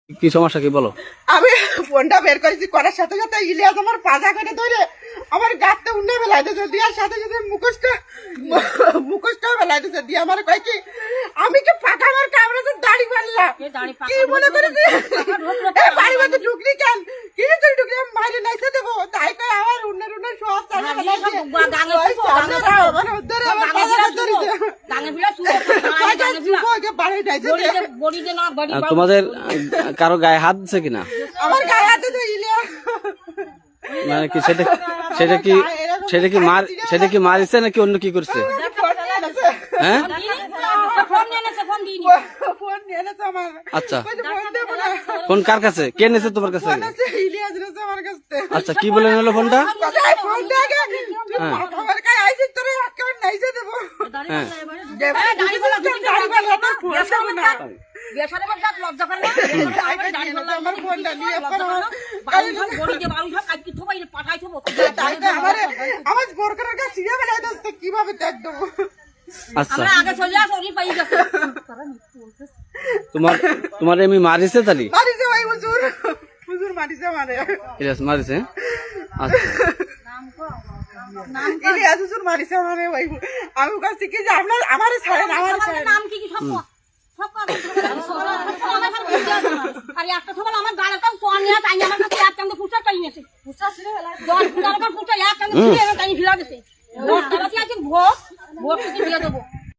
কি সমস্যা কি বলো? আমি ফোনটা বের করেছি করার সাথে সাথে ইলিয়াস আমার পাজা করে ধরে আমার গাতে উন্নে বেলাইতেছে দিয়ার সাথে সাথে মুখোশটা বেলাইতেছে দিয়ে আমার কয় কি আমি কি পাকা আমার কামড়ে দাড়ি মারলাম কি মনে করে বাড়ি মধ্যে ঢুকলি কেন কি তুই ঢুকলি আমি মাইরে নাইছে দেবো তাই কয় আমার উন্নের সব চালা বেলাইছে আমার উদ্ধারে আমার পাজা ধরেছে বাড়ি নাইছে তোমাদের কারো গায়ে হাত দিছে কিনা? আমার গায়ে হাতে তো ইলিয়াস মানে কি সেটা কি মারিছে নাকি অন্য কি করছে? হ্যাঁ ফোন নিয়ে এনেছে আমার আচ্ছা ফোন দেবো না ফোন কার কাছে? কে নিয়েছে তোমার কাছে? ইলিয়াস রয়েছে আমার কাছে আচ্ছা কি বলে নিলো ফোনটা? ফোনটা আগে আমার কাছে আইসি তোরে একেবারে নাইছে দেবো হ্যাঁ আমার ফোনটা নিয়ে আমার বোরকার কাছে সিরিয়া বেলায় দোস্ত কিভাবে দেখ দেবো আচ্ছা তোমার এমনি মারিছে তালি? মারিছে ভাই হুজুর মারিছে মানে মারিছে আচ্ছা ইলিয়াস হুজুর মারিছে মানে ভাই আমি কাছে কি যে আপনার আমারে ছাড়েন আমার নাম কি কি সব আর একটা সকাল আমার গাড়িটা সোনিয়া তাই আমার কাছে এক চামড়া ফুটা চাই নিয়েছে ফুটা ছিল 10 ফুটার পর ফুটা এক চামড়া ছিল